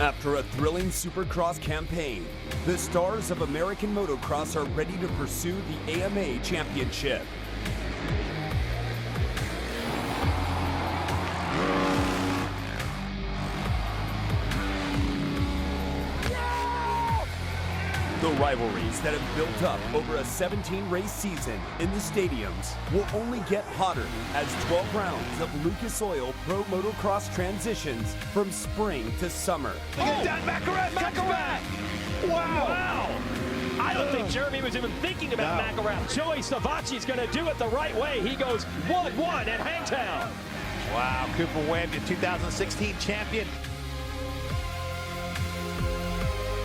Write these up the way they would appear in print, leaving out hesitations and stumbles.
After a thrilling Supercross campaign, the stars of American Motocross are ready to pursue the AMA Championship. The rivalries that have built up over a 17-race season in the stadiums will only get hotter as 12 rounds of Lucas Oil Pro Motocross transitions from spring to summer. Look at that, McElrath! Wow! I don't think Jeremy was even thinking about McElrath. Joey Savacci's going to do it the right way. He goes 1-1 at Hangtown. Wow, Cooper Webb, your 2016 champion.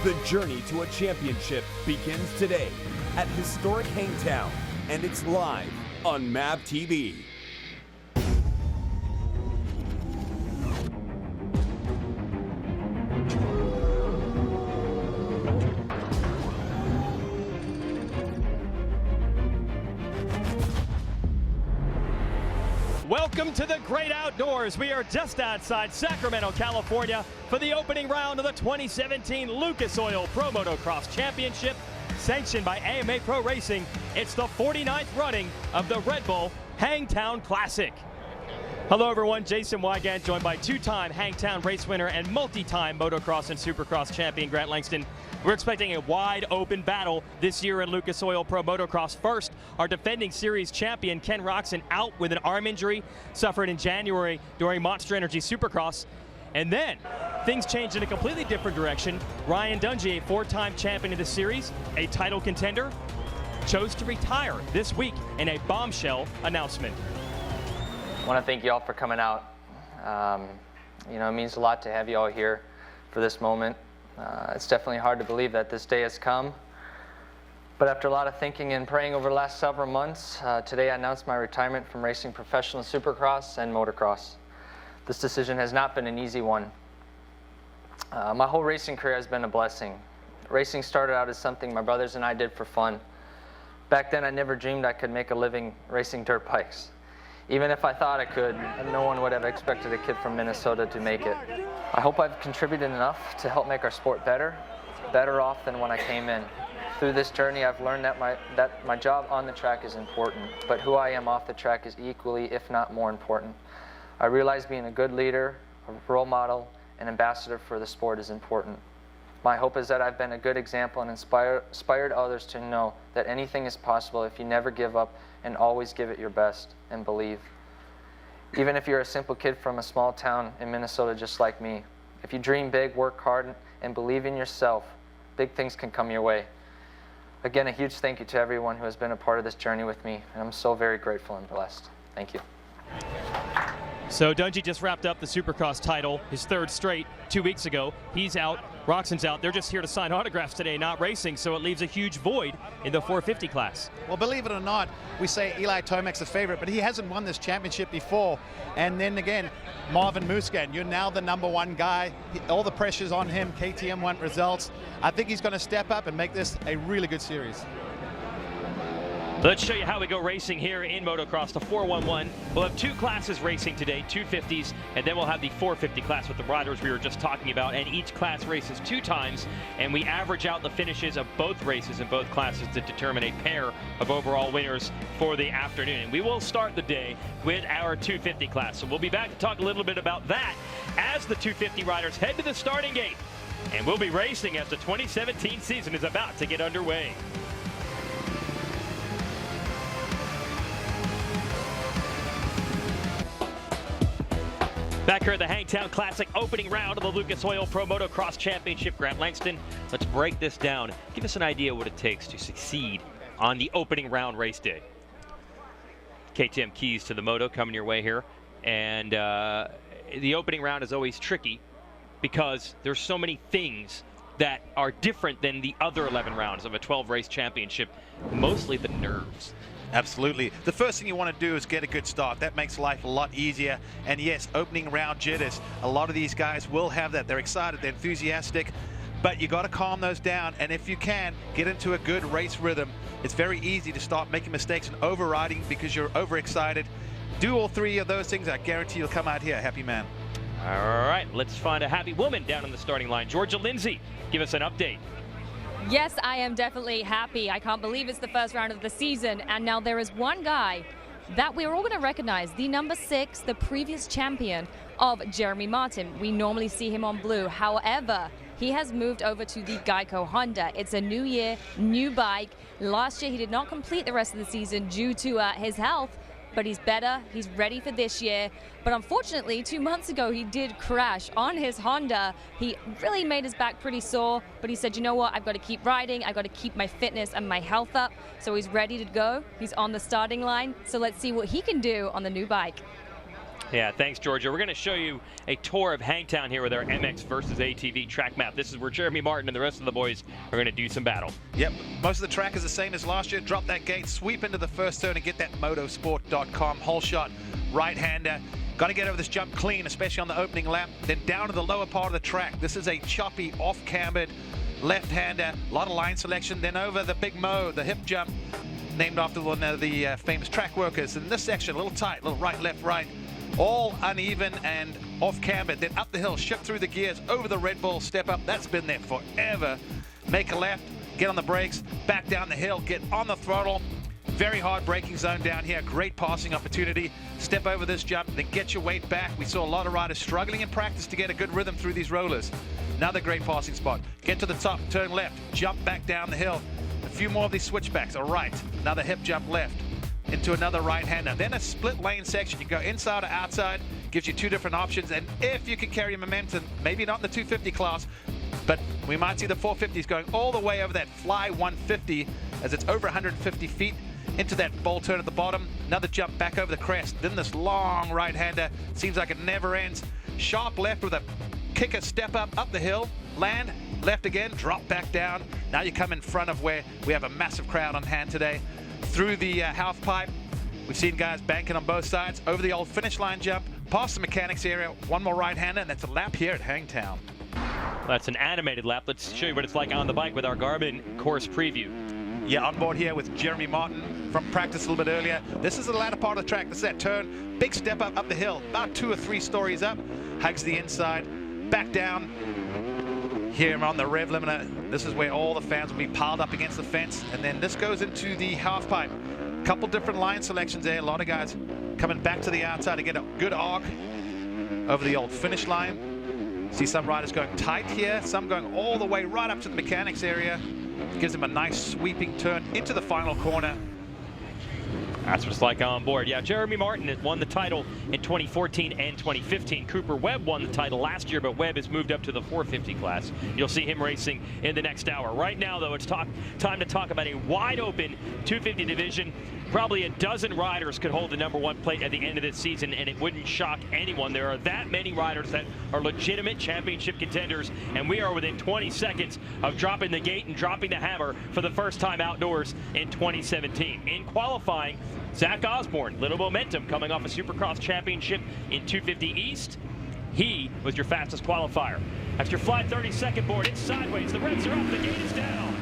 The journey to a championship begins today at historic Hangtown, and it's live on MAV TV. Welcome to the great outdoors. We are just outside Sacramento, California for the opening round of the 2017 Lucas Oil Pro Motocross Championship, sanctioned by AMA Pro Racing. It's the 49th running of the Red Bull Hangtown Classic. Hello everyone, Jason Wygant, joined by two-time Hangtown race winner and multi-time motocross and supercross champion Grant Langston. We're expecting a wide open battle this year in Lucas Oil Pro Motocross. First, our defending series champion Ken Roczen out with an arm injury suffered in January during Monster Energy Supercross. And then things changed in a completely different direction. Ryan Dungey, a four-time champion of the series, a title contender, chose to retire this week in a bombshell announcement. I want to thank you all for coming out. You know, it means a lot to have you all here for this moment. It's definitely hard to believe that this day has come. But after a lot of thinking and praying over the last several months, today I announced my retirement from racing professional supercross and motocross. This decision has not been an easy one. My whole racing career has been a blessing. Racing started out as something my brothers and I did for fun. Back then I never dreamed I could make a living racing dirt bikes. Even if I thought I could, no one would have expected a kid from Minnesota to make it. I hope I've contributed enough to help make our sport better off than when I came in. Through this journey, I've learned that my job on the track is important, but who I am off the track is equally, if not more important. I realize being a good leader, a role model, and ambassador for the sport is important. My hope is that I've been a good example and inspired others to know that anything is possible if you never give up and always give it your best and believe. Even if you're a simple kid from a small town in Minnesota just like me, if you dream big, work hard, and believe in yourself, big things can come your way. Again, a huge thank you to everyone who has been a part of this journey with me, and I'm so very grateful and blessed. Thank you. So Dungey just wrapped up the Supercross title, his third straight 2 weeks ago. He's out, Roczen's out. They're just here to sign autographs today, not racing, so it leaves a huge void in the 450 class. Well, believe it or not, we say Eli Tomac's a favorite, but he hasn't won this championship before. And then again, Marvin Musquin, you're now the #1 guy. All the pressure's on him. KTM want results. I think he's going to step up and make this a really good series. Let's show you how we go racing here in motocross, the 411. We'll have two classes racing today, 250s, and then we'll have the 450 class with the riders we were just talking about, and each class races 2 times, and we average out the finishes of both races in both classes to determine a pair of overall winners for the afternoon. And we will start the day with our 250 class. So we'll be back to talk a little bit about that as the 250 riders head to the starting gate. And we'll be racing as the 2017 season is about to get underway. Back here at the Hangtown Classic opening round of the Lucas Oil Pro Motocross Championship. Grant Langston, let's break this down. Give us an idea what it takes to succeed on the opening round race day. KTM keys to the moto coming your way here. And the opening round is always tricky because there's so many things that are different than the other 11 rounds of a 12-race championship, mostly the nerves. Absolutely. The first thing you want to do is get a good start. That makes life a lot easier. And yes, opening round jitters. A lot of these guys will have that. They're excited, they're enthusiastic, but you got to calm those down. And if you can, get into a good race rhythm. It's very easy to start making mistakes and overriding because you're overexcited. Do all 3 of those things. I guarantee you'll come out here a happy man. All right, let's find a happy woman down on the starting line. Georgia Lindsay, give us an update. Yes, I am definitely happy. I can't believe it's the first round of the season, and now there is one guy that we're all going to recognize, the number 6, the previous champion of Jeremy Martin. We normally see him on blue. However, he has moved over to the Geico Honda. It's a new year, new bike. Last year, he did not complete the rest of the season due to his health, but he's better. He's ready for this year. But unfortunately, 2 months ago, he did crash on his Honda. He really made his back pretty sore, but he said, you know what, I've got to keep riding. I've got to keep my fitness and my health up. So he's ready to go. He's on the starting line. So let's see what he can do on the new bike. Yeah, thanks, Georgia. We're going to show you a tour of Hangtown here with our MX versus ATV track map. This is where Jeremy Martin and the rest of the boys are going to do some battle. Yep, most of the track is the same as last year. Drop that gate, sweep into the first turn, and get that motosport.com whole shot right-hander. Got to get over this jump clean, especially on the opening lap. Then down to the lower part of the track. This is a choppy, off-cambered left-hander. A lot of line selection. Then over the big Mo, the hip jump, named after one of the famous track workers. In this section, a little tight, little right, left, right. All uneven and off-cambered. Then up the hill, shift through the gears, over the Red Bull, step up. That's been there forever. Make a left, get on the brakes, back down the hill, get on the throttle. Very hard braking zone down here. Great passing opportunity. Step over this jump, then get your weight back. We saw a lot of riders struggling in practice to get a good rhythm through these rollers. Another great passing spot. Get to the top, turn left, jump back down the hill. A few more of these switchbacks. All right, another hip jump left into another right-hander. Then a split lane section. You go inside or outside. Gives you two different options. And if you can carry momentum, maybe not in the 250 class, but we might see the 450s going all the way over that fly 150 as it's over 150 feet into that bowl turn at the bottom. Another jump back over the crest. Then this long right-hander. Seems like it never ends. Sharp left with a kicker step up the hill. Land, left again, drop back down. Now you come in front of where we have a massive crowd on hand today. Through the half pipe. We've seen guys banking on both sides. Over the old finish line jump. Past the mechanics area. One more right-hander, and that's a lap here at Hangtown. That's an animated lap. Let's show you what it's like on the bike with our Garmin course preview. Yeah, on board here with Jeremy Martin from practice a little bit earlier. This is the latter part of the track. This is that turn. Big step up the hill. About 2 or 3 stories up. Hugs the inside. Back down. Here on the rev limiter. This is where all the fans will be piled up against the fence. And then this goes into the half pipe. Couple different line selections there. A lot of guys coming back to the outside to get a good arc over the old finish line. See some riders going tight here. Some going all the way right up to the mechanics area. Gives them a nice sweeping turn into the final corner. That's what it's like on board. Yeah, Jeremy Martin has won the title in 2014 and 2015. Cooper Webb won the title last year, but Webb has moved up to the 450 class. You'll see him racing in the next hour. Right now, though, it's time to talk about a wide-open 250 division. Probably a dozen riders could hold the #1 plate at the end of this season, and it wouldn't shock anyone. There are that many riders that are legitimate championship contenders, and we are within 20 seconds of dropping the gate and dropping the hammer for the first time outdoors in 2017. In qualifying, Zach Osborne, little momentum coming off a Supercross championship in 250 East. He was your fastest qualifier. That's your fly 32nd board. It's sideways. The revs are up. The gate is down.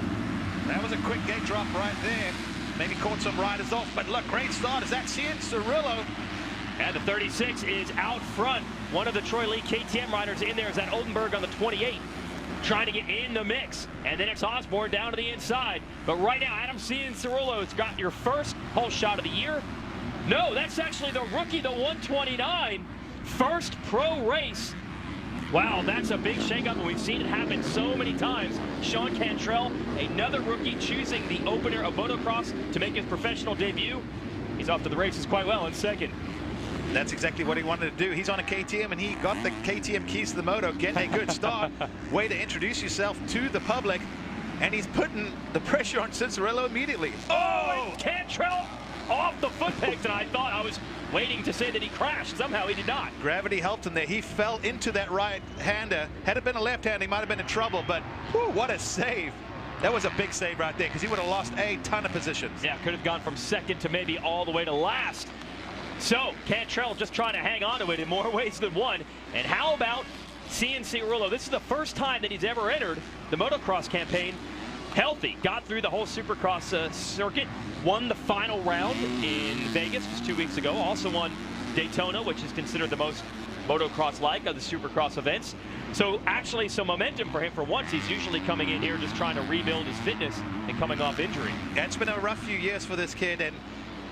That was a quick gate drop right there. Maybe caught some riders off, but look, great start. Is that Cian Cirillo? And the 36 is out front. One of the Troy Lee KTM riders in there is that Oldenburg on the 28. Trying to get in the mix, and then it's Osborne down to the inside. But right now, Adam Cian Cirillo's got your first whole shot of the year. No, that's actually the rookie, the 129. First pro race. Wow, that's a big shakeup, and we've seen it happen so many times. Sean Cantrell, another rookie, choosing the opener of Motocross to make his professional debut. He's off to the races quite well in second. That's exactly what he wanted to do. He's on a KTM, and he got the KTM keys to the moto, getting a good start. Way to introduce yourself to the public, and he's putting the pressure on Cirillo immediately. Oh, Cantrell off the foot pegs, and I thought I was waiting to say that he crashed. Somehow he did not. Gravity helped him there. He fell into that right-hander. Had it been a left-hander, he might have been in trouble, but whew, what a save. That was a big save right there, because he would have lost a ton of positions. Yeah, could have gone from second to maybe all the way to last. So, Cantrell just trying to hang on to it in more ways than one. And how about Cian Cirillo? This is the first time that he's ever entered the motocross campaign healthy. Got through the whole Supercross circuit. Won the final round in Vegas just 2 weeks ago. Also won Daytona, which is considered the most motocross-like of the supercross events. So actually some momentum for him for once. He's usually coming in here just trying to rebuild his fitness and coming off injury. Yeah, it's been a rough few years for this kid, and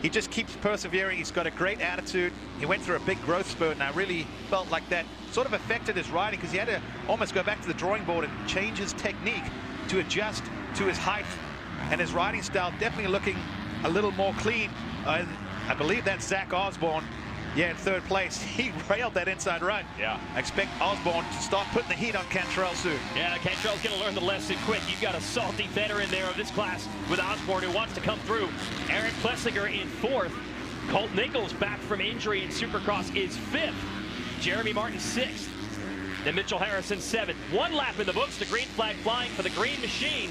he just keeps persevering. He's got a great attitude. He went through a big growth spurt, and I really felt like that sort of affected his riding, because he had to almost go back to the drawing board and change his technique to adjust to his height, and his riding style definitely looking a little more clean. I believe that's Zach Osborne. Yeah, in third place. He railed that inside run. Yeah. I expect Osborne to start putting the heat on Cantrell soon. Yeah, Cantrell's going to learn the lesson quick. You've got a salty veteran there of this class with Osborne who wants to come through. Aaron Plessinger in fourth. Colt Nichols back from injury in Supercross is fifth. Jeremy Martin sixth. Then Mitchell Harrison seventh. One lap in the books. The green flag flying for the Green Machine.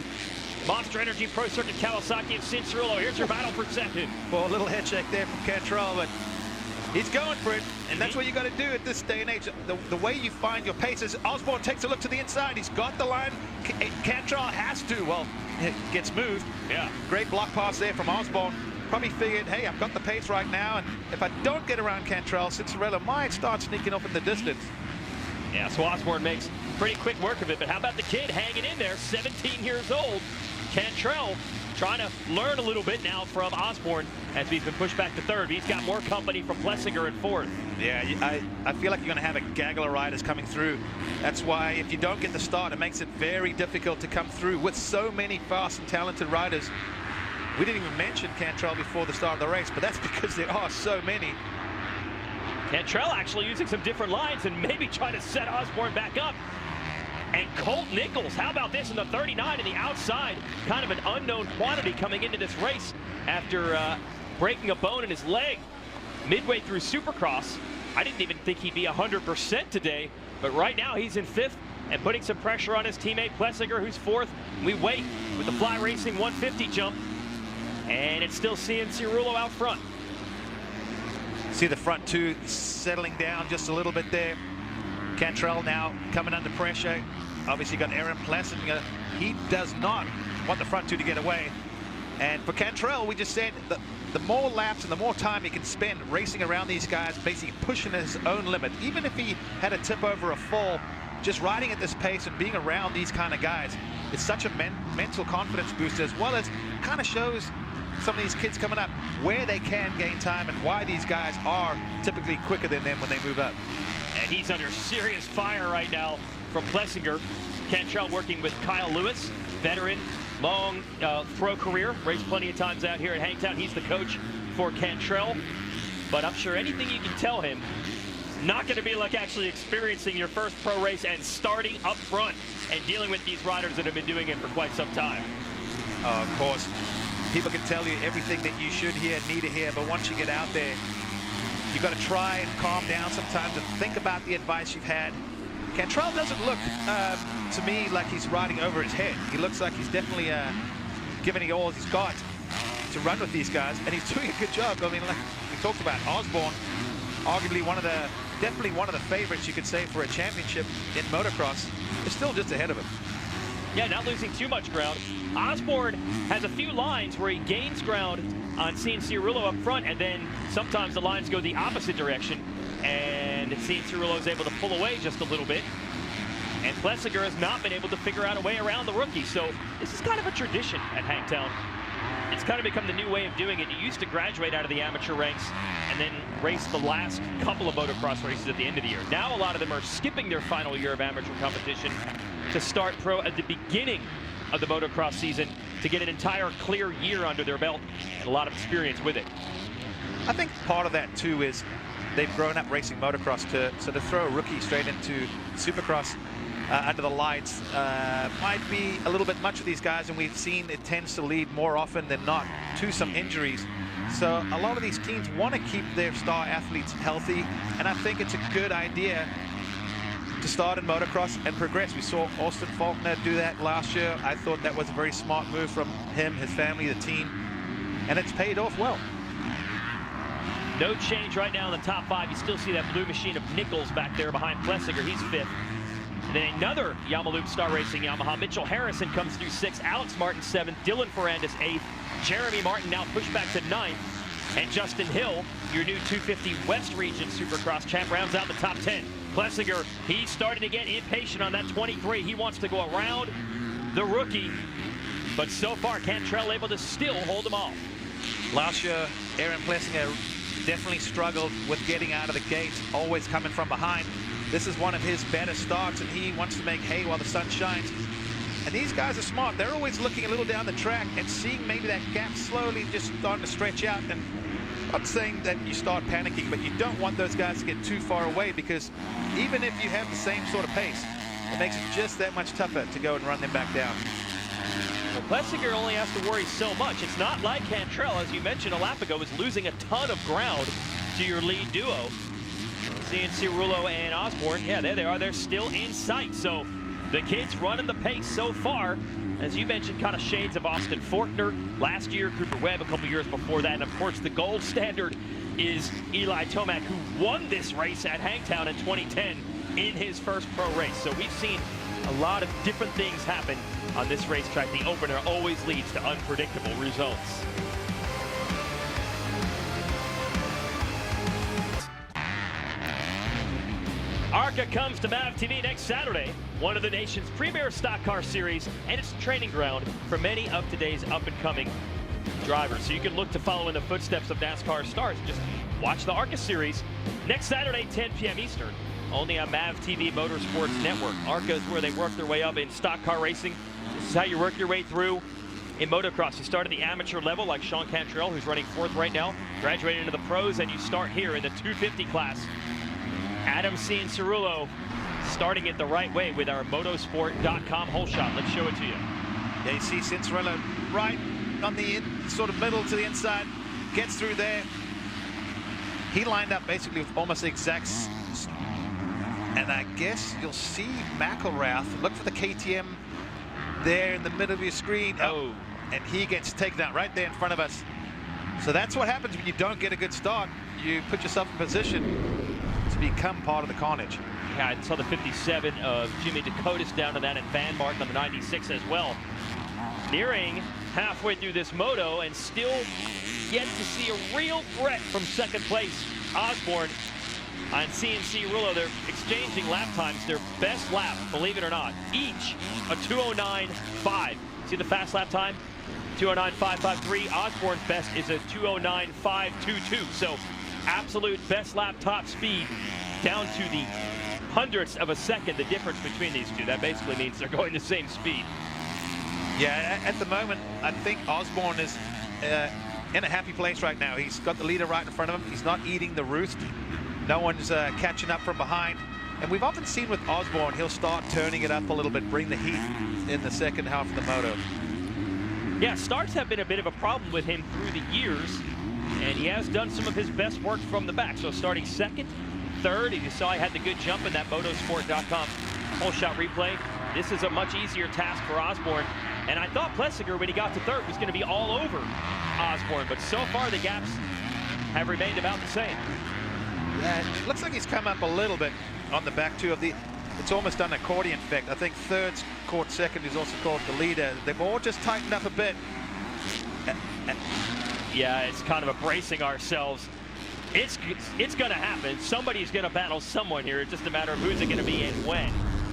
Monster Energy Pro Circuit Kawasaki and Cincerillo. Here's your battle for second. Well, a little head check there from Cantrell, but he's going for it, and that's what you got to do at this day and age. The way you find your pace is Osborne takes a look to the inside. He's got the line. Cantrell has to. Well, it gets moved. Yeah. Great block pass there from Osborne. Probably figured, hey, I've got the pace right now, and if I don't get around Cantrell, Cincerillo might start sneaking off in the distance. Yeah, so Osborne makes pretty quick work of it, but how about the kid hanging in there, 17 years old? Cantrell trying to learn a little bit now from Osborne as he's been pushed back to third. He's got more company from Plessinger in fourth. Yeah, I feel like you're going to have a gaggle of riders coming through. That's why if you don't get the start, it makes it very difficult to come through with so many fast and talented riders. We didn't even mention Cantrell before the start of the race, but that's because there are so many. Cantrell actually using some different lines and maybe trying to set Osborne back up. And Colt Nichols, how about this in the 39 in the outside? Kind of an unknown quantity coming into this race after breaking a bone in his leg midway through Supercross. I didn't even think he'd be 100% today, but right now he's in fifth and putting some pressure on his teammate Plessinger, who's fourth. We wait with the Fly Racing 150 jump, and it's still Cincerillo out front. See the front two settling down just a little bit there. Cantrell now coming under pressure. Obviously got Aaron Plessinger. He does not want the front two to get away. And for Cantrell, we just said that the more laps and the more time he can spend racing around these guys, basically pushing his own limit. Even if he had a tip over a fall, just riding at this pace and being around these kind of guys, it's such a mental confidence booster, as well as kind of shows some of these kids coming up where they can gain time and why these guys are typically quicker than them when they move up. And he's under serious fire right now from Plessinger. Cantrell working with Kyle Lewis, veteran, long pro career, raced plenty of times out here at Hangtown. He's the coach for Cantrell, but I'm sure anything you can tell him, not going to be like actually experiencing your first pro race and starting up front and dealing with these riders that have been doing it for quite some time. Of course, people can tell you everything that you should hear, need to hear, but once you get out there, you've got to try and calm down sometimes and think about the advice you've had. Cantrell doesn't look to me like he's riding over his head. He looks like he's definitely giving it all he's got to run with these guys, and he's doing a good job. I mean, like we talked about, Osborne, arguably definitely one of the favorites you could say for a championship in motocross, is still just ahead of him. Yeah, not losing too much ground. Osborne has a few lines where he gains ground on Cincerillo up front, and then sometimes the lines go the opposite direction, and Cincerillo is able to pull away just a little bit. And Plessinger has not been able to figure out a way around the rookie. So this is kind of a tradition at Hangtown. It's kind of become the new way of doing it. You used to graduate out of the amateur ranks and then race the last couple of motocross races at the end of the year. Now a lot of them are skipping their final year of amateur competition to start pro at the beginning of the motocross season to get an entire clear year under their belt and a lot of experience with it. I think part of that too is they've grown up racing motocross, so to throw a rookie straight into Supercross under the lights might be a little bit much for these guys, and we've seen it tends to lead more often than not to some injuries. So a lot of these teams want to keep their star athletes healthy, and I think it's a good idea to start in motocross and progress. We saw Austin Faulkner do that last year. I thought that was a very smart move from him, his family, the team, and it's paid off well. No change right now in the top five. You still see that blue machine of Nichols back there behind Plessinger. He's fifth. And then another Yamaloop Star Racing Yamaha. Mitchell Harrison comes through sixth. Alex Martin seventh. Dylan Ferrandis eighth. Jeremy Martin now pushed back to ninth. And Justin Hill, your new 250 West Region Supercross champ, rounds out the top 10. Plessinger, he's starting to get impatient on that 23. He wants to go around the rookie, but so far Cantrell able to still hold them off. Last year, Aaron Plessinger definitely struggled with getting out of the gate, always coming from behind. This is one of his better starts, and he wants to make hay while the sun shines. And these guys are smart. They're always looking a little down the track and seeing maybe that gap slowly just starting to stretch out. And I'm not saying that you start panicking, but you don't want those guys to get too far away, because even if you have the same sort of pace, it makes it just that much tougher to go and run them back down. Well, Plessinger only has to worry so much. It's not like Cantrell, as you mentioned a lap ago, is losing a ton of ground to your lead duo. Seeing Cirulo and Osborne, yeah, there they are. They're still in sight. So the kids running the pace so far. As you mentioned, kind of shades of Austin Forkner last year, Cooper Webb a couple years before that. And of course, the gold standard is Eli Tomac, who won this race at Hangtown in 2010 in his first pro race. So we've seen a lot of different things happen on this racetrack. The opener always leads to unpredictable results. ARCA comes to MAV TV next Saturday, one of the nation's premier stock car series, and it's a training ground for many of today's up-and-coming drivers. So you can look to follow in the footsteps of NASCAR stars. Just watch the ARCA series next Saturday, 10 p.m. Eastern, only on MAV TV Motorsports Network. ARCA is where they work their way up in stock car racing. This is how you work your way through in motocross. You start at the amateur level, like Sean Cantrell, who's running 4th right now, graduated into the pros, and you start here in the 250 class. Adam Cirulo starting it the right way with our motosport.com hole shot. Let's show it to you. Yeah, you see Cirulo right on the sort of middle to the inside, gets through there. He lined up basically with almost the exact, and I guess you'll see McElrath. Look for the KTM there in the middle of your screen. Oh, and he gets taken out right there in front of us. So that's what happens when you don't get a good start. You put yourself in position to become part of the carnage. Yeah, I saw the 57 of Jimmy Dakotas down to that, and Van Martin on the 96 as well. Nearing halfway through this moto and still yet to see a real threat from second place. Osborne on CNC Rulo, they're exchanging lap times. Their best lap, believe it or not, each a 2:09.5. See the fast lap time? 2:09.553. Osborne's best is a 2:09.522. So absolute best lap top speed down to the hundredths of a second, the difference between these two. That basically means they're going the same speed. Yeah, at the moment, I think Osborne is in a happy place right now. He's got the leader right in front of him. He's not eating the roost. No one's catching up from behind. And we've often seen with Osborne, he'll start turning it up a little bit, bring the heat in the second half of the moto. Yeah, starts have been a bit of a problem with him through the years, and he has done some of his best work from the back. So starting second, third, as you saw, he had the good jump in that motosport.com whole shot replay. This is a much easier task for Osborne. And I thought Plessinger, when he got to third, was going to be all over Osborne, but so far the gaps have remained about the same. Yeah, it looks like he's come up a little bit on the back two of the, it's almost done an accordion effect. I think third's caught second, who's also called the leader. They've all just tightened up a bit. Yeah, it's kind of a bracing ourselves. It's going to happen. Somebody's going to battle someone here. It's just a matter of who's it going to be and when.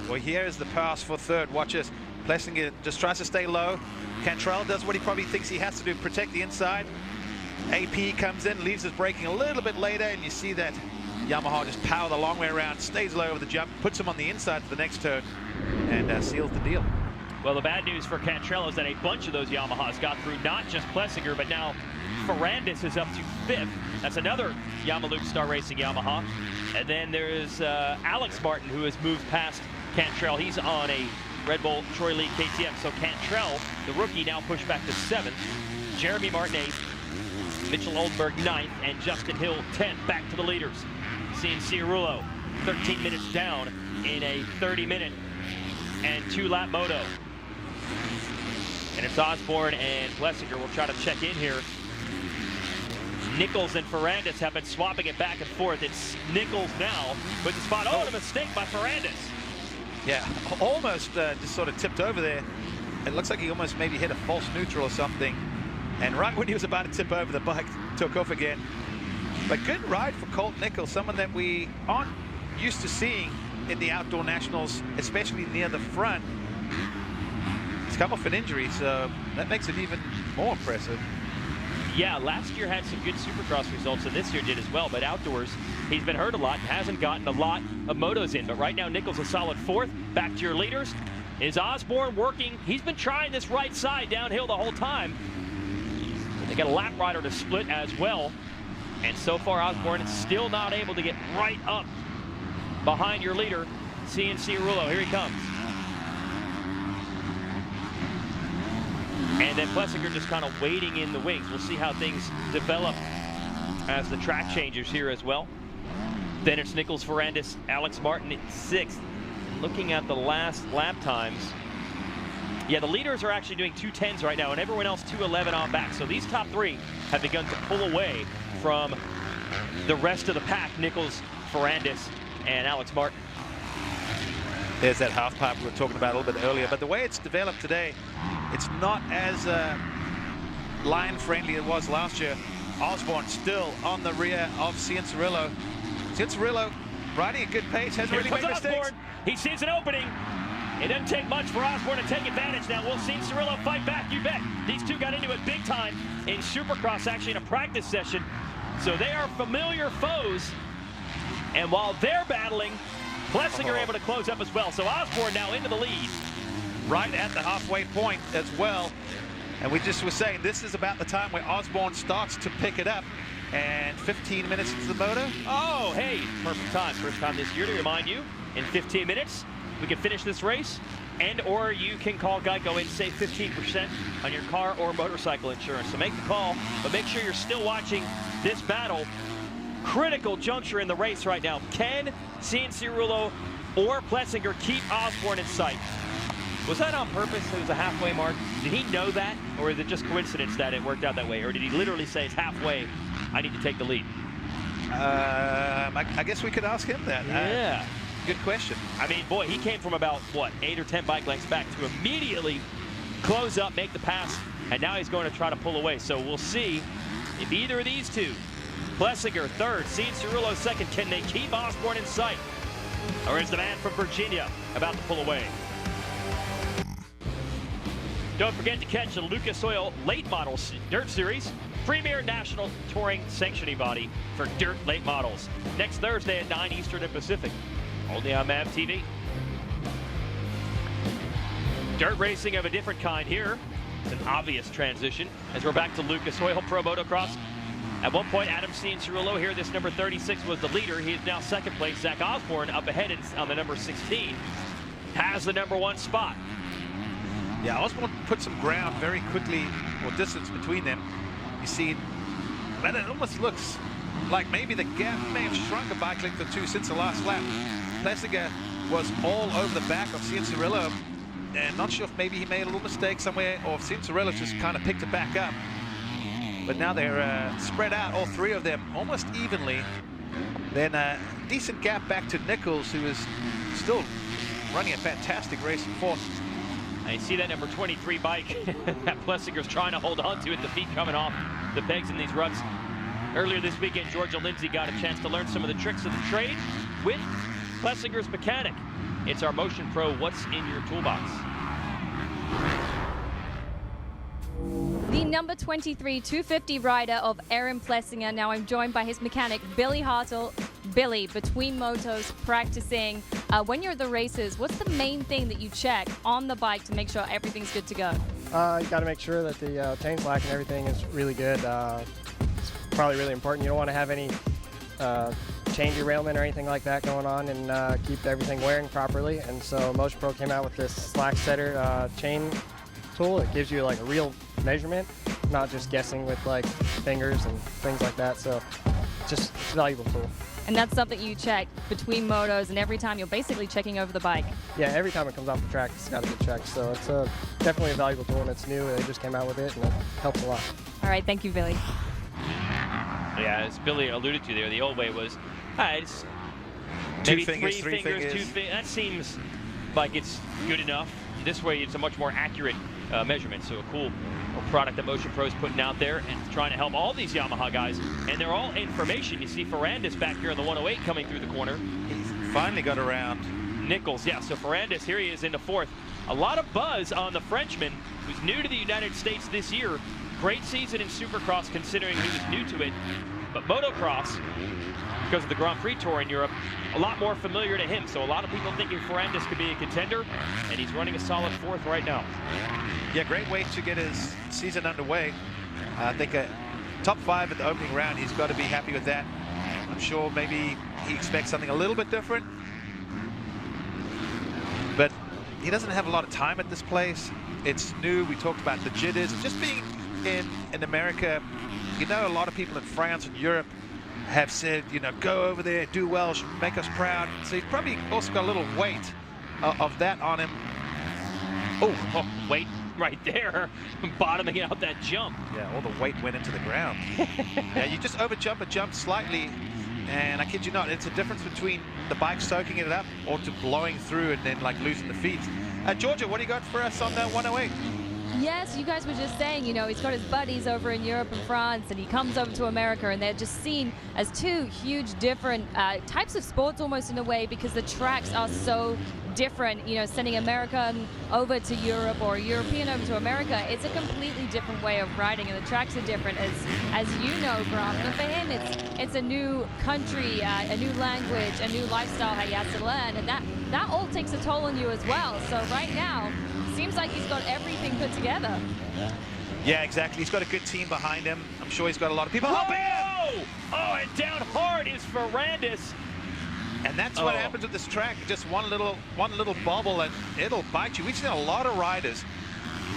Well, here is the pass for third. Watch this. Plessinger just tries to stay low. Cantrell does what he probably thinks he has to do, protect the inside. AP comes in, leaves us braking a little bit later, and you see that Yamaha just power the long way around, stays low over the jump, puts him on the inside for the next turn, and seals the deal. Well, the bad news for Cantrell is that a bunch of those Yamahas got through, not just Plessinger, but now Ferrandis is up to fifth. That's another Yamaluke Star Racing Yamaha. And then there is Alex Martin, who has moved past Cantrell. He's on a Red Bull Troy Lee KTM. So Cantrell, the rookie, now pushed back to 7th. Jeremy Martin 8th. Mitchell Oldberg 9th. And Justin Hill 10th. Back to the leaders. Seeing Cirulo 13 minutes down in a 30-minute and 2-lap moto. And it's Osborne and Plessinger. We'll try to check in here. Nichols and Ferrandis have been swapping it back and forth. It's Nichols now with the spot. Oh, and a mistake by Ferrandis. Yeah, almost just sort of tipped over there. It looks like he almost maybe hit a false neutral or something. And right when he was about to tip over, the bike took off again. But good ride for Colt Nichols, someone that we aren't used to seeing in the outdoor nationals, especially near the front. He's come off an injury, so that makes it even more impressive. Yeah, last year had some good Supercross results, and this year did as well. But outdoors, he's been hurt a lot and hasn't gotten a lot of motos in. But right now, Nichols a solid 4th. Back to your leaders. Is Osborne working? He's been trying this right side downhill the whole time. They got a lap rider to split as well. And so far, Osborne is still not able to get right up behind your leader, CNC Rullo. Here he comes. And then Plessinger just kind of waiting in the wings. We'll see how things develop as the track changes here as well. Then it's Nichols, Ferrandis, Alex Martin at 6th. Looking at the last lap times, yeah, the leaders are actually doing 2:10s right now, and everyone else 2:11 on back. So these top 3 have begun to pull away from the rest of the pack, Nichols, Ferrandis, and Alex Martin. There's that half pipe we were talking about a little bit earlier, but the way it's developed today, it's not as line-friendly as it was last year. Osborne still on the rear of Cianciarulo. Cianciarulo riding a good pace, hasn't really made mistakes. He sees an opening. It doesn't take much for Osborne to take advantage now. We'll see Cianciarulo fight back, you bet. These two got into it big time in Supercross, actually in a practice session. So they are familiar foes. And while they're battling, Plessinger able to close up as well. So Osborne now into the lead. Right at the halfway point as well. And we just were saying this is about the time where Osborne starts to pick it up. And 15 minutes into the moto. Oh, hey, perfect time. First time this year to remind you, in 15 minutes, we can finish this race. And or you can call Geico and save 15% on your car or motorcycle insurance. So make the call, but make sure you're still watching this battle. Critical juncture in the race right now. Can Cianciarulo or Plessinger keep Osborne in sight? Was that on purpose? It was a halfway mark. Did he know that, or is it just coincidence that it worked out that way? Or did he literally say it's halfway, I need to take the lead? I guess we could ask him that. Yeah. Good question. I mean, boy, he came from about, what, 8 or 10 bike lengths back to immediately close up, make the pass, and now he's going to try to pull away. So we'll see if either of these two, Plessinger 3rd, Cianciarulo 2nd, can they keep Osborne in sight? Or is the man from Virginia about to pull away? Don't forget to catch the Lucas Oil Late Model Dirt Series, premier national touring sanctioning body for dirt late models. Next Thursday at 9 Eastern and Pacific, only on MAV TV. Dirt racing of a different kind here. It's an obvious transition as we're back to Lucas Oil Pro Motocross. At one point, Adam Cianciarulo here, this number 36 was the leader. He is now 2nd place. Zach Osborne up ahead on the number 16, has the number 1 spot. Yeah, Osborne put some ground very quickly, or distance between them. You see, man, it almost looks like maybe the gap may have shrunk a bike length or 2 since the last lap. Plessinger was all over the back of Cianciarulo, and not sure if maybe he made a little mistake somewhere, or if Cianciarulo just kind of picked it back up. But now they're spread out, all 3 of them, almost evenly. Then a decent gap back to Nichols, who is still running a fantastic race in 4th. I see that number 23 bike that Plessinger's trying to hold on to with the feet coming off the pegs in these ruts. Earlier this weekend, Georgia Lindsay got a chance to learn some of the tricks of the trade with Plessinger's mechanic. It's our Motion Pro What's in Your Toolbox. The number 23 250 rider of Aaron Plessinger. Now I'm joined by his mechanic, Billy Hartle. Billy, between motos, practicing, when you're at the races, what's the main thing that you check on the bike to make sure everything's good to go? You got to make sure that the chain slack and everything is really good. It's probably really important. You don't want to have any chain derailment or anything like that going on, and keep everything wearing properly. And so Motion Pro came out with this slack setter chain tool. It gives you like a real measurement, not just guessing with like fingers and things like that. So just it's a valuable tool. And that's something you check between motos, and every time you're basically checking over the bike. Yeah, every time it comes off the track, it's got to get checked. So it's definitely a valuable tool, and it's new. They just came out with it, and it helps a lot. All right, thank you, Billy. Yeah, as Billy alluded to there, the old way was, it's Two maybe fingers, 3 fingers, 2 fingers. fingers. That seems like it's good enough. This way, it's a much more accurate measurements. So a cool product that Motion Pro's putting out there and trying to help all these Yamaha guys. And they're all information. You see Ferrandis back here on the 108 coming through the corner. He's finally got around. Nichols, yeah, so Ferrandis, here he is in the 4th. A lot of buzz on the Frenchman, who's new to the United States this year. Great season in Supercross considering he was new to it. But Motocross, because of the Grand Prix Tour in Europe, a lot more familiar to him. So a lot of people thinking Ferrandis could be a contender, and he's running a solid 4th right now. Yeah, great way to get his season underway. I think a top 5 at the opening round, he's got to be happy with that. I'm sure maybe he expects something a little bit different. But he doesn't have a lot of time at this place. It's new. We talked about the jitters. Just being in America, you know, a lot of people in France and Europe have said, you know, go over there, do well, make us proud. So he's probably also got a little weight of that on him. Oh, weight right there, bottoming out that jump. Yeah, all the weight went into the ground. Yeah, you just overjump a jump slightly, and I kid you not, it's a difference between the bike soaking it up or to blowing through and then like losing the feet. Georgia, what do you got for us on that 108? Yes, you guys were just saying, you know, he's got his buddies over in Europe and France, and he comes over to America, and they're just seen as two huge different types of sports almost in a way, because the tracks are so different. You know, sending American over to Europe or European over to America, it's a completely different way of riding, and the tracks are different, as you know, Grant. But for him, it's a new country, a new language, a new lifestyle he has to learn, and that all takes a toll on you as well. So right now, seems like he's got everything put together. Yeah, exactly. He's got a good team behind him. I'm sure he's got a lot of people helping him. Oh, and down hard is Ferrandis. And that's what happens with this track. Just one little bobble and it'll bite you. We've seen a lot of riders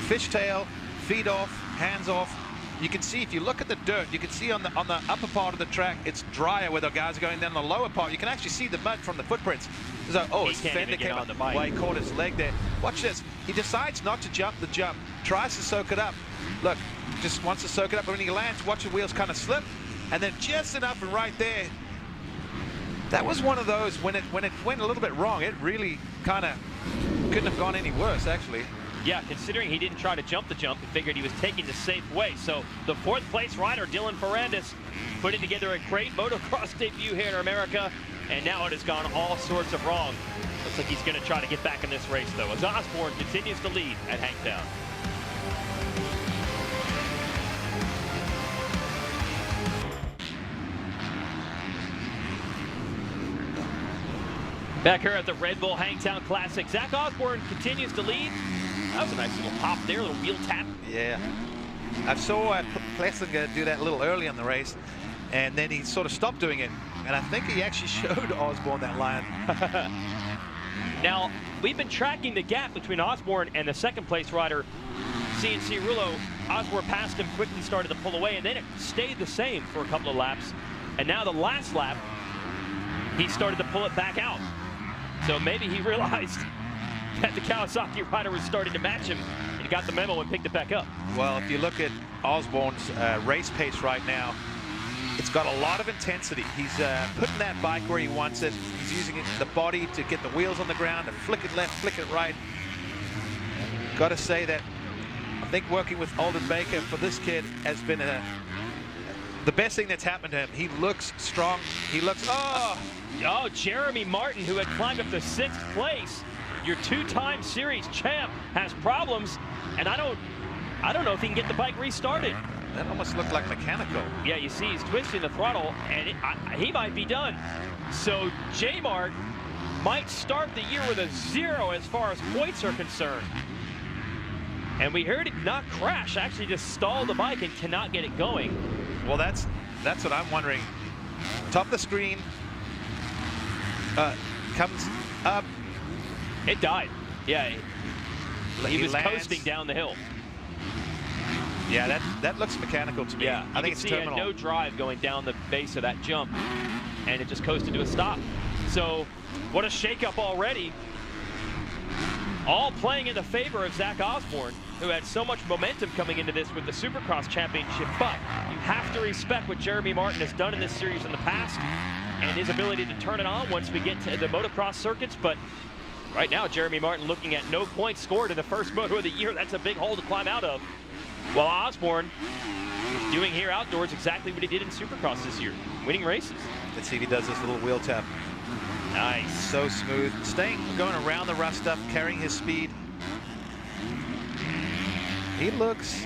fishtail, feet off, hands off. You can see, if you look at the dirt, you can see on the upper part of the track, it's drier where the guys are going down the lower part. You can actually see the mud from the footprints. So, his fender came on the bike. Well, he caught his leg there. Watch this. He decides not to jump the jump, tries to soak it up. Look, just wants to soak it up. But when he lands, watch the wheels kind of slip. And then just enough, and right there, that was one of those, when it went a little bit wrong, it really kind of couldn't have gone any worse, actually. Yeah, considering he didn't try to jump the jump, he figured he was taking the safe way. So the 4th place rider, Dylan Ferrandis, putting together a great motocross debut here in America, and now it has gone all sorts of wrong. Looks like he's going to try to get back in this race, though, as Osborne continues to lead at Hangtown. Back here at the Red Bull Hangtown Classic, Zach Osborne continues to lead. That was a nice little pop there, a little wheel tap. Yeah. I saw Plessinger do that a little early in the race, and then he sort of stopped doing it. And I think he actually showed Osborne that line. Now, we've been tracking the gap between Osborne and the 2nd place rider, CNC Rullo. Osborne passed him, quickly started to pull away, and then it stayed the same for a couple of laps. And now the last lap, he started to pull it back out. So maybe he realized that the Kawasaki rider was starting to match him, and he got the memo and picked it back up. Well, if you look at Osborne's race pace right now, it's got a lot of intensity. He's putting that bike where he wants it. He's using the body to get the wheels on the ground, to flick it left, flick it right. Got to say that I think working with Alden Baker for this kid has been the best thing that's happened to him. He looks strong. He looks, Jeremy Martin, who had climbed up to 6th place, your 2-time series champ, has problems, and I don't know if he can get the bike restarted. That almost looked like mechanical. Yeah, you see he's twisting the throttle, and he might be done. So J-Mart might start the year with a 0 as far as points are concerned. And we heard it not crash, actually just stall the bike and cannot get it going. Well, that's what I'm wondering. Top of the screen, comes up. It died. Yeah, he was lands. coasting down the hill. Yeah, that looks mechanical to me. Yeah, I think it's terminal. He had no drive going down the base of that jump, and it just coasted to a stop. So, what a shakeup already. All playing in the favor of Zach Osborne, who had so much momentum coming into this with the Supercross Championship. But you have to respect what Jeremy Martin has done in this series in the past, and his ability to turn it on once we get to the motocross circuits. But Right now, Jeremy Martin looking at no points scored in the first moto of the year. That's a big hole to climb out of. While Osborne is doing here outdoors exactly what he did in Supercross this year, winning races. Let's see if he does this little wheel tap. Nice. So smooth. Going around the rough stuff, carrying his speed. He looks...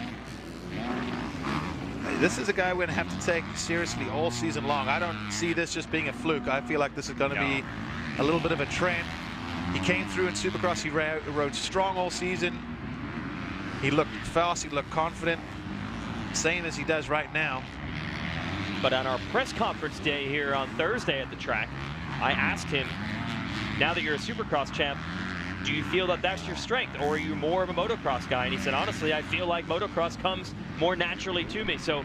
This is a guy we're going to have to take seriously all season long. I don't see this just being a fluke. I feel like this is going to be a little bit of a trend. He came through in Supercross. He rode strong all season. He looked fast. He looked confident. Same as he does right now. But on our press conference day here on Thursday at the track, I asked him, now that you're a Supercross champ, do you feel that that's your strength, or are you more of a motocross guy? And he said, honestly, I feel like motocross comes more naturally to me. So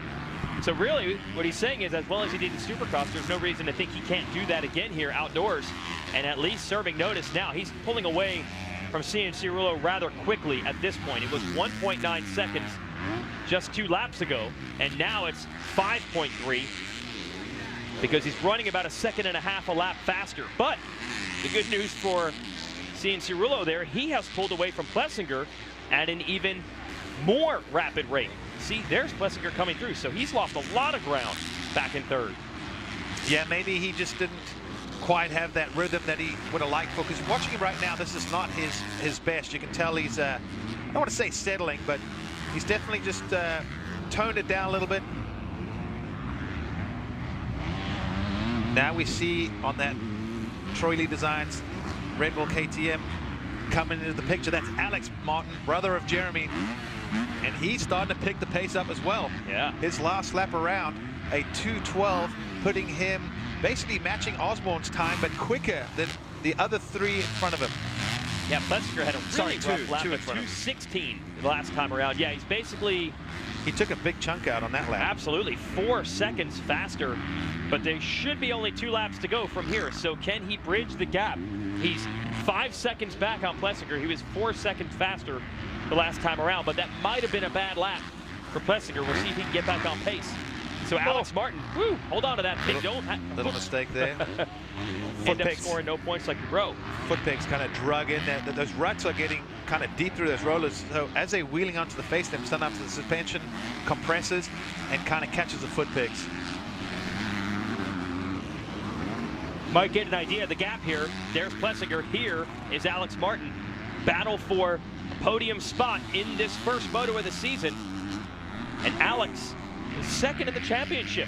really, what he's saying is, as well as he did in Supercross, there's no reason to think he can't do that again here outdoors, and at least serving notice now. He's pulling away from Cianciarulo rather quickly at this point. It was 1.9 seconds just 2 laps ago, and now it's 5.3 because he's running about 1.5 seconds a lap faster. But the good news for Cianciarulo there, he has pulled away from Plessinger at an even more rapid rate. See, there's Plessinger coming through, so he's lost a lot of ground back in third. Yeah, maybe he just didn't quite have that rhythm that he would have liked for, because watching him right now, this is not his best. You can tell he's, I don't want to say settling, but he's definitely just toned it down a little bit. Now we see on that Troy Lee Designs Red Bull KTM coming into the picture. That's Alex Martin, brother of Jeremy, and he's starting to pick the pace up as well. Yeah. His last lap around, a 2:12, putting him basically matching Osborne's time, but quicker than the other 3 in front of him. Yeah, Plessinger had a really rough lap at 2:16 the last time around. Yeah, he's basically... He took a big chunk out on that lap. Absolutely, 4 seconds faster, but there should be only 2 laps to go from here. So can he bridge the gap? He's 5 seconds back on Plessinger. He was 4 seconds faster the last time around, but that might have been a bad lap for Plessinger. We'll see if he can get back on pace. So Alex Martin, hold on to that pig. Little mistake there. End up scoring no points like the bro. Foot pegs kind of drug in there. Those ruts are getting kind of deep through those rollers. So as they're wheeling onto the face, them stand up to the suspension, compresses, and kind of catches the foot pegs. Might get an idea of the gap here. There's Plessinger. Here is Alex Martin. Battle for podium spot in this first moto of the season. And Alex is second in the championship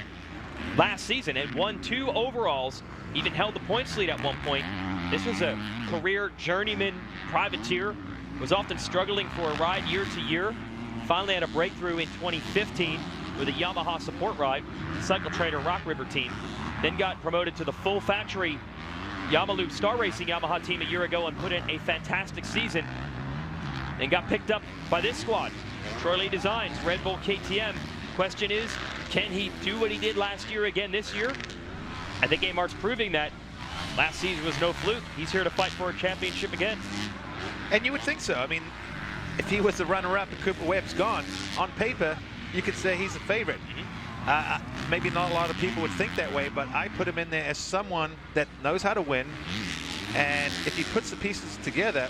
last season and won 2 overalls. Even held the points lead at one point. This was a career journeyman privateer. Was often struggling for a ride year to year. Finally had a breakthrough in 2015 with a Yamaha support ride, Cycle Trainer Rock River team. Then got promoted to the full factory Yamaloop Star Racing Yamaha team a year ago and put in a fantastic season. And got picked up by this squad. Troy Lee Designs, Red Bull KTM. Question is, can he do what he did last year again this year? I think A-Mart's proving that last season was no fluke. He's here to fight for a championship again. And you would think so. I mean, if he was the runner-up and Cooper Webb's gone, on paper, you could say he's the favorite. Maybe not a lot of people would think that way, but I put him in there as someone that knows how to win. And if he puts the pieces together,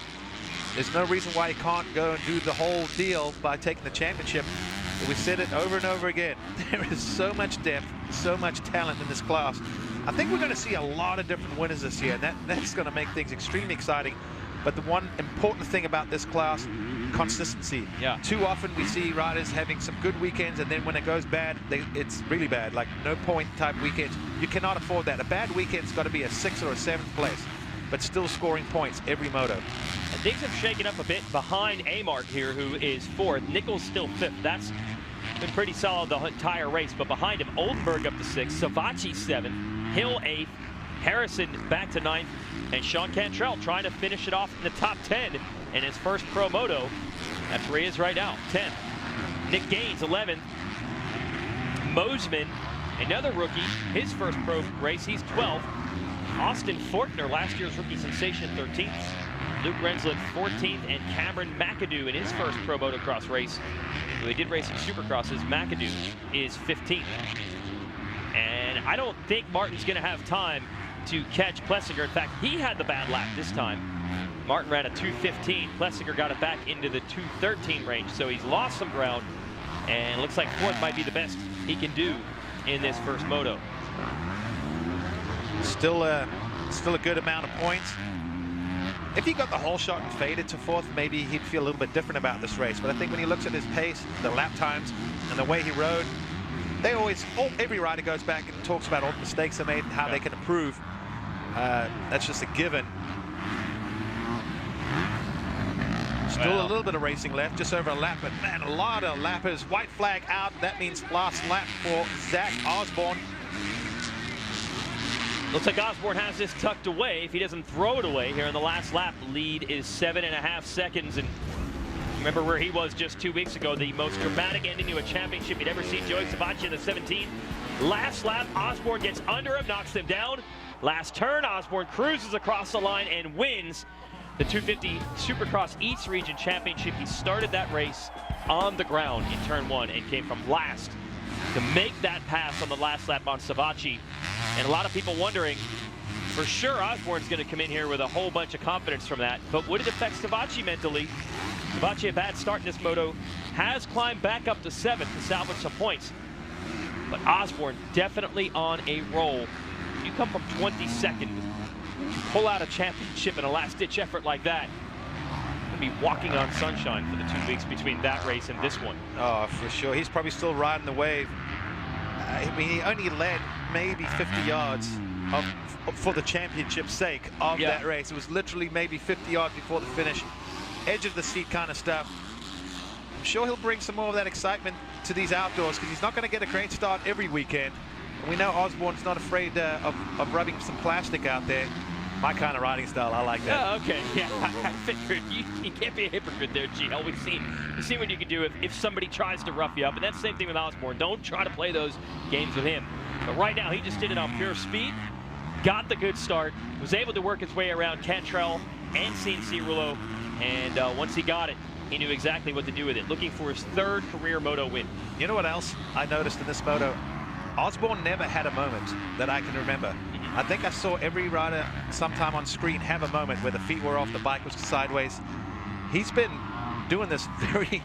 there's no reason why he can't go and do the whole deal by taking the championship. We said it over and over again. There is so much depth, so much talent in this class. I think we're going to see a lot of different winners this year, and that's going to make things extremely exciting. But the one important thing about this class, consistency. Yeah. Too often we see riders having some good weekends, and then when it goes bad, it's really bad, like no point type weekends. You cannot afford that. A bad weekend's got to be a 6th or a 7th place, but still scoring points every moto. And things have shaken up a bit behind A-Mart here, who is 4th. Nichols still 5th. That's been pretty solid the entire race, but behind him, Oldenburg up to 6th, Savachi 7th, Hill 8th, Harrison back to 9th, and Sean Cantrell trying to finish it off in the top 10 in his first pro moto. That's where he is right now, 10th. Nick Gaines, 11th. Mosman, another rookie, his first pro race, he's 12th. Austin Fortner, last year's rookie sensation, 13th. Luke Rensland, 14th, and Cameron McAdoo in his first pro motocross race, who he did race in Supercrosses. McAdoo is 15th. And I don't think Martin's going to have time to catch Plessinger. In fact, he had the bad lap this time. Martin ran a 2:15. Plessinger got it back into the 2:13 range, so he's lost some ground, and it looks like fourth might be the best he can do in this first moto. Still a good amount of points. If he got the whole shot and faded to fourth, maybe he'd feel a little bit different about this race. But I think when he looks at his pace, the lap times, and the way he rode, every rider goes back and talks about all the mistakes they made and how they can improve. That's just a given. Still a little bit of racing left, just over a lap, but man, a lot of lappers. White flag out. That means last lap for Zach Osborne. Looks like Osborne has this tucked away. If he doesn't throw it away here in the last lap, lead is 7.5 seconds. And remember where he was just 2 weeks ago, the most dramatic ending to a championship you'd ever seen. Joey Savacci in the 17. Last lap, Osborne gets under him, knocks him down. Last turn, Osborne cruises across the line and wins the 250 Supercross East Region Championship. He started that race on the ground in turn 1 and came from last to make that pass on the last lap on Savacci. And a lot of people wondering, for sure Osborne's going to come in here with a whole bunch of confidence from that, but would it affect Savacci mentally? Savacci, a bad start in this moto, has climbed back up to 7th to salvage some points. But Osborne definitely on a roll. You come from 22nd, pull out a championship in a last-ditch effort like that. You'll be walking on sunshine for the 2 weeks between that race and this one. Oh, for sure. He's probably still riding the wave. I mean, he only led maybe 50 yards for the championship's sake of that race. It was literally maybe 50 yards before the finish. Edge of the seat kind of stuff. I'm sure he'll bring some more of that excitement to these outdoors, because he's not going to get a great start every weekend. And we know Osborne's not afraid of rubbing some plastic out there. My kind of riding style, I like that. Oh, okay, yeah, I figured you can't be a hypocrite there, GL. We've seen what you can do if somebody tries to rough you up, and that's the same thing with Osborne. Don't try to play those games with him. But right now, he just did it on pure speed, got the good start, was able to work his way around Cantrell and Cianciarulo, and once he got it, he knew exactly what to do with it, looking for his 3rd career moto win. You know what else I noticed in this moto? Osborne never had a moment that I can remember. I think I saw every rider sometime on screen have a moment where the feet were off, the bike was sideways. He's been doing this very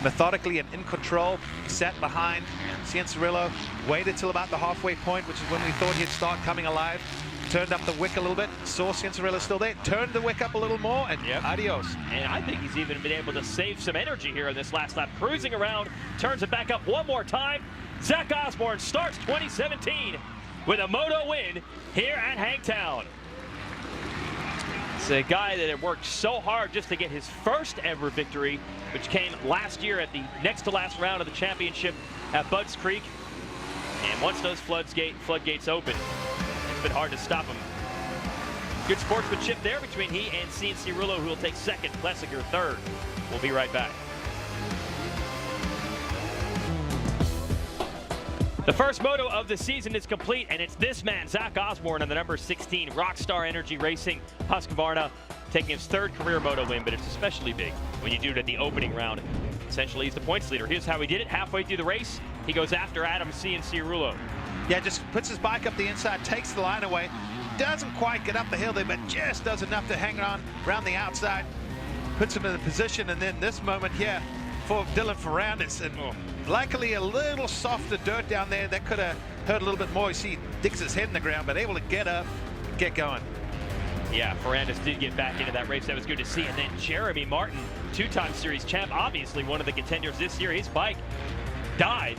methodically and in control. He sat behind Cianciarulo, waited till about the halfway point, which is when we thought he'd start coming alive. Turned up the wick a little bit, saw Cianciarulo still there, turned the wick up a little more, and adios. And I think he's even been able to save some energy here in this last lap. Cruising around, turns it back up one more time. Zach Osborne starts 2017 with a moto win here at Hangtown. It's a guy that had worked so hard just to get his first ever victory, which came last year at the next to last round of the championship at Budds Creek. And once those floodgates open, it's been hard to stop him. Good sportsmanship there between he and Cianciarulo, who will take 2nd, Plessinger 3rd. We'll be right back. The first moto of the season is complete, and it's this man, Zach Osborne, on the number 16, Rockstar Energy Racing Husqvarna, taking his 3rd career moto win, but it's especially big when you do it at the opening round. Essentially, he's the points leader. Here's how he did it. Halfway through the race, he goes after Adam Cianciarulo. Yeah, just puts his bike up the inside, takes the line away, doesn't quite get up the hill there, but just does enough to hang on around the outside, puts him in the position, and then this moment here for Dylan Ferrandis, and luckily a little softer dirt down there that could have hurt a little bit more. You see, digs his head in the ground, but able to get up and get going. Yeah, Ferrandis did get back into that race. That was good to see. And then Jeremy Martin, 2-time series champ, obviously one of the contenders this year. His bike died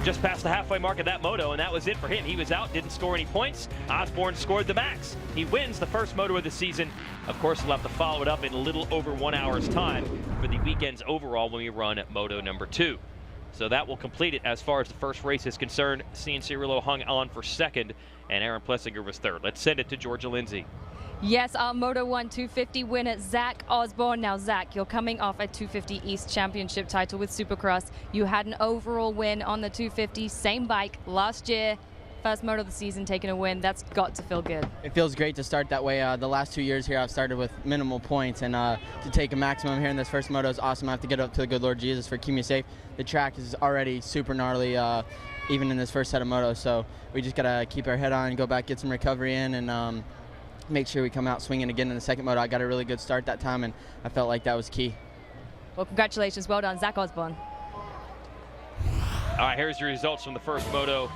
just past the halfway mark of that moto, and that was it for him. He was out, didn't score any points. Osborne scored the max. He wins the first moto of the season. Of course, we'll have to follow it up in a little over 1 hour's time for the weekend's overall when we run at moto number 2. So that will complete it as far as the first race is concerned. Cianciarulo hung on for 2nd, and Aaron Plessinger was 3rd. Let's send it to Georgia Lindsay. Yes, our Moto 1 250 winner, Zach Osborne. Now, Zach, you're coming off a 250 East Championship title with Supercross. You had an overall win on the 250, same bike last year. First moto of the season, taking a win. That's got to feel good. It feels great to start that way. The last 2 years here, I've started with minimal points, and to take a maximum here in this first moto is awesome. I have to get up to the good Lord Jesus for keeping me safe. The track is already super gnarly, even in this first set of motos, so we just got to keep our head on, go back, get some recovery in, and make sure we come out swinging again in the second moto. I got a really good start that time, and I felt like that was key. Well, congratulations. Well done, Zach Osborne. All right, here's your results from the first moto.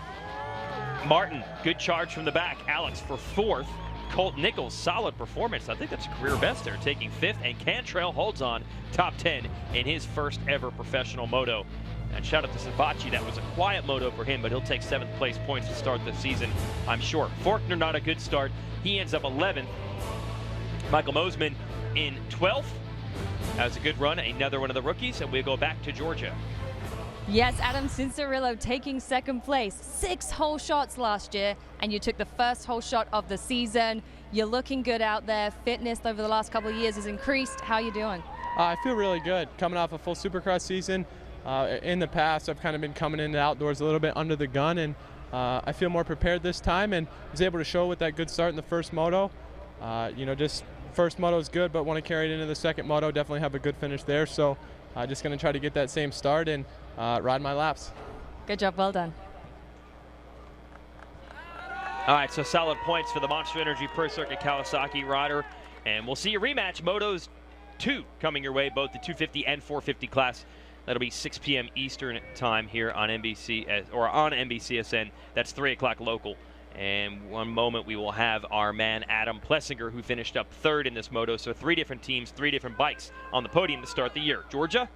Martin, good charge from the back. Alex for 4th. Colt Nichols, solid performance. I think that's a career best there, taking 5th. And Cantrell holds on top 10 in his first ever professional moto. And shout out to Savachi. That was a quiet moto for him, but he'll take 7th place points to start the season, I'm sure. Faulkner, not a good start. He ends up 11th. Michael Mosman in 12th. That was a good run, another one of the rookies, and we'll go back to Georgia. Yes, Adam Cincerillo taking 2nd place. 6 whole shots last year, and you took the first whole shot of the season. You're looking good out there. Fitness over the last couple of years has increased. How are you doing? I feel really good. Coming off a full Supercross season. In the past, I've kind of been coming into outdoors a little bit under the gun, and I feel more prepared this time, and was able to show with that good start in the first moto. Just first moto is good, but want to carry it into the second moto, definitely have a good finish there. So just going to try to get that same start and ride my laps. Good job, well done. All right, so solid points for the Monster Energy Pro Circuit Kawasaki rider, and we'll see a rematch. Motos 2 coming your way, both the 250 and 450 class. That'll be 6 p.m. Eastern time here on NBC or on NBCSN. That's 3 o'clock local. And one moment we will have our man Adam Plessinger, who finished up 3rd in this moto. So 3 different teams, 3 different bikes on the podium to start the year. Georgia?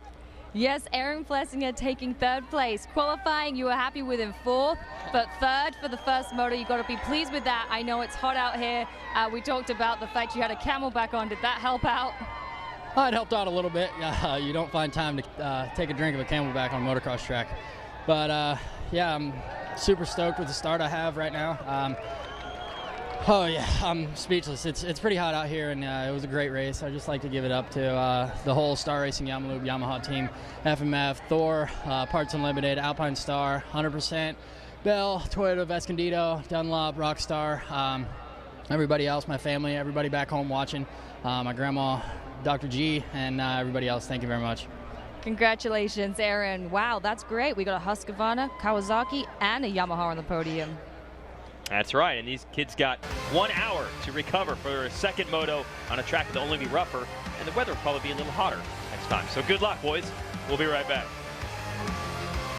Yes, Aaron Plessinger taking 3rd place. Qualifying, you were happy with him 4th, but 3rd for the first moto. You got to be pleased with that. I know it's hot out here. We talked about the fact you had a Camelback on. Did that help out? It helped out a little bit. You don't find time to take a drink of a Camelback on a motocross track. But yeah, I'm super stoked with the start I have right now. Oh yeah, I'm speechless. It's pretty hot out here, and it was a great race. I'd just like to give it up to the whole Star Racing Yamaha team, FMF, Thor, Parts Unlimited, Alpine Star, 100%, Bell, Toyota of Escondido, Dunlop, Rockstar, everybody else, my family, everybody back home watching, my grandma, Dr. G, and everybody else. Thank you very much. Congratulations, Aaron. Wow, that's great. We got a Husqvarna, Kawasaki, and a Yamaha on the podium. That's right, and these kids got 1 hour to recover for a second moto on a track that'll only be rougher, and the weather will probably be a little hotter next time. So good luck, boys. We'll be right back.